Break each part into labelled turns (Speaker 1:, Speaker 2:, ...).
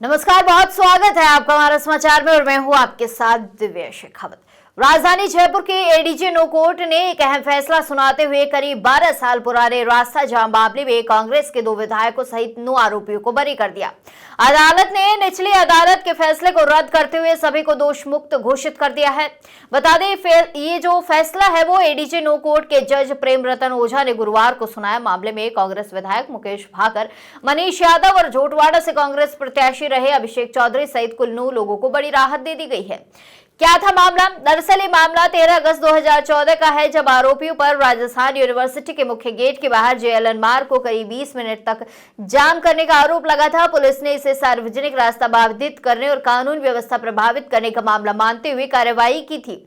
Speaker 1: नमस्कार, बहुत स्वागत है आपका हमारा समाचार में और मैं हूं आपके साथ दिव्या शेखावत। राजधानी जयपुर के एडीजे नो कोर्ट ने एक अहम फैसला सुनाते हुए करीब 12 साल पुराने रास्ता जाम मामले में कांग्रेस के 2 विधायकों सहित 9 आरोपियों को बरी कर दिया। अदालत ने निचली अदालत के फैसले को रद्द करते हुए सभी को दोष मुक्त घोषित कर दिया है। बता दें, ये जो फैसला है वो एडीजे नो कोर्ट के जज प्रेम रतन ओझा ने गुरुवार को सुनाया। मामले में कांग्रेस विधायक मुकेश भाकर, मनीष यादव और झोटवाड़ा से कांग्रेस प्रत्याशी रहे अभिषेक चौधरी सहित कुल 9 लोगों को बड़ी राहत दे दी गई है। क्या था मामला? दरअसल ये मामला 13 अगस्त 2014 का है, जब आरोपियों पर राजस्थान यूनिवर्सिटी के मुख्य गेट के बाहर जेएलएन मार्ग को करीब 20 मिनट तक जाम करने का आरोप लगा था। पुलिस ने इसे सार्वजनिक रास्ता बाधित करने और कानून व्यवस्था प्रभावित करने का मामला मानते हुए कार्रवाई की थी।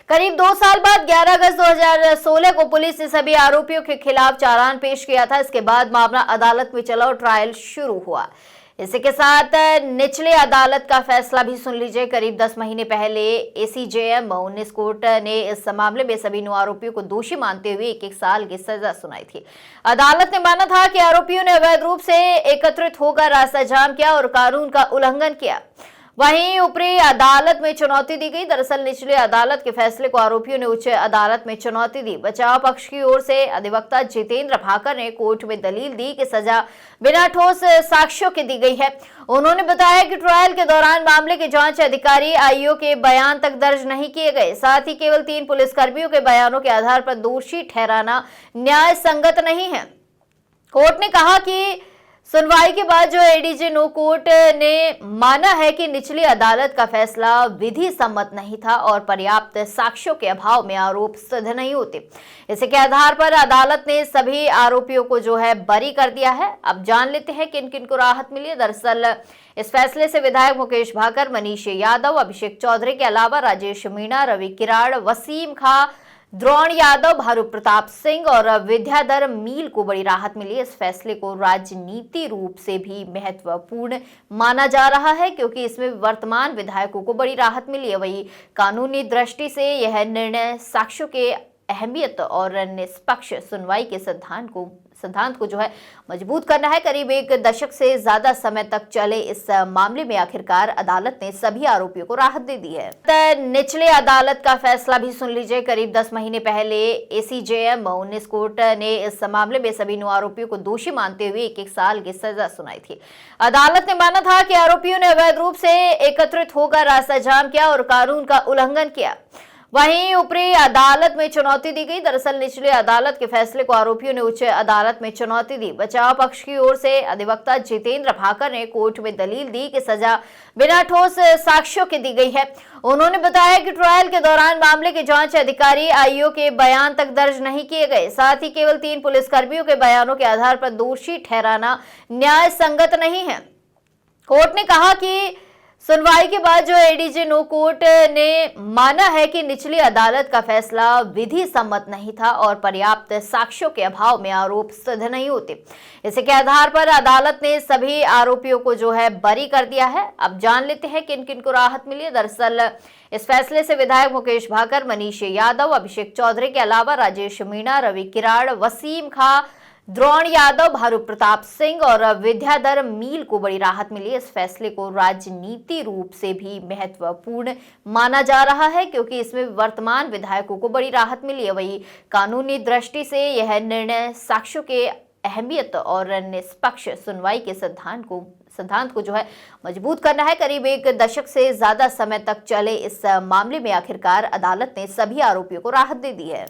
Speaker 1: करीब 2 साल बाद 11 अगस्त 2016 को पुलिस ने सभी आरोपियों के खिलाफ चालान पेश किया था। इसके बाद मामला अदालत में चला और ट्रायल शुरू हुआ। इसी के साथ निचले अदालत का फैसला भी सुन लीजिए। करीब 10 महीने पहले एसीजेएम 19 कोर्ट ने इस मामले में सभी 9 आरोपियों को दोषी मानते हुए 1-1 साल की सजा सुनाई थी। अदालत ने माना था कि आरोपियों ने अवैध रूप से एकत्रित होकर रास्ता जाम किया और कानून का उल्लंघन किया। वहीं ऊपरी अदालत में चुनौती दी गई। दरअसल निचली अदालत के फैसले को आरोपियों ने उच्च अदालत में चुनौती दी। बचाव पक्ष की ओर से अधिवक्ता जितेंद्र भाकर ने कोर्ट में दलील दी कि सजा बिना ठोस साक्ष्यों के दी गई है। उन्होंने बताया कि ट्रायल के दौरान मामले के जांच अधिकारी आईओ के बयान तक दर्ज नहीं किए गए। साथ ही केवल 3 पुलिसकर्मियों के बयानों के आधार पर दोषी ठहराना न्याय संगत नहीं है। कोर्ट ने कहा कि सुनवाई के बाद जो एडीजे नो कोर्ट ने माना है कि निचली अदालत का फैसला विधि सम्मत नहीं था और पर्याप्त साक्ष्यों के अभाव में आरोप सिद्ध नहीं होते। इसी के आधार पर अदालत ने सभी आरोपियों को जो है बरी कर दिया है। अब जान लेते हैं किन किन को राहत मिली है। दरअसल इस फैसले से विधायक मुकेश भाकर, मनीष यादव, अभिषेक चौधरी के अलावा राजेश मीणा, रवि किराड़, वसीम खां, द्रोण यादव, भारू प्रताप सिंह और विद्याधर मील को बड़ी राहत मिली। इस फैसले को राजनीति रूप से भी महत्वपूर्ण माना जा रहा है क्योंकि इसमें वर्तमान विधायकों को बड़ी राहत मिली है। वही कानूनी दृष्टि से यह निर्णय साक्ष्यों के अहमियत और निष्पक्ष सुनवाई के सिद्धांत को जो है मजबूत करना है। करीब 1 दशक से ज्यादा समय तक चले इस मामले में आखिरकार अदालत ने सभी आरोपियों को राहत दे दी है। निचले अदालत का फैसला भी सुन लीजिए। करीब 10 महीने पहले एसीजेएम 19 कोर्ट ने इस मामले में सभी 9 आरोपियों को दोषी मानते हुए 1-1 साल की सजा सुनाई थी। अदालत ने माना था कि आरोपियों ने अवैध रूप से एकत्रित होकर रास्ता जाम किया और कानून का उल्लंघन किया। वहीं ऊपरी अदालत में चुनौती दी गई। दरअसल निचली अदालत के फैसले को आरोपियों ने उच्च अदालत में चुनौती दी। बचाव पक्ष की ओर से अधिवक्ता जितेंद्र भाकर ने कोर्ट में दलील दी कि सजा बिना ठोस साक्ष्यों के दी गई है। उन्होंने बताया कि ट्रायल के दौरान मामले के जांच अधिकारी आईओ के बयान तक दर्ज नहीं किए गए। साथ ही केवल 3 पुलिसकर्मियों के बयानों के आधार पर दोषी ठहराना न्याय संगत नहीं है। कोर्ट ने कहा कि सुनवाई के बाद जो एडीजे नो कोर्ट ने माना है कि निचली अदालत का फैसला विधि सम्मत नहीं था और पर्याप्त साक्ष्यों के अभाव में आरोप सिद्ध नहीं होते। इसी के आधार पर अदालत ने सभी आरोपियों को जो है बरी कर दिया है। अब जान लेते हैं किन किन को राहत मिली है। दरअसल इस फैसले से विधायक मुकेश भाकर, मनीष यादव, अभिषेक चौधरी के अलावा राजेश मीणा, रवि किराड़, वसीम खां, द्रोण यादव, भारू प्रताप सिंह और विद्याधर मील को बड़ी राहत मिली। इस फैसले को राजनीति रूप से भी महत्वपूर्ण माना जा रहा है क्योंकि इसमें वर्तमान विधायकों को बड़ी राहत मिली है। वही कानूनी दृष्टि से यह निर्णय साक्ष्यों के अहमियत और निष्पक्ष सुनवाई के सिद्धांत को जो है मजबूत करना है। करीब 1 दशक से ज्यादा समय तक चले इस मामले में आखिरकार अदालत ने सभी आरोपियों को राहत दे दी है।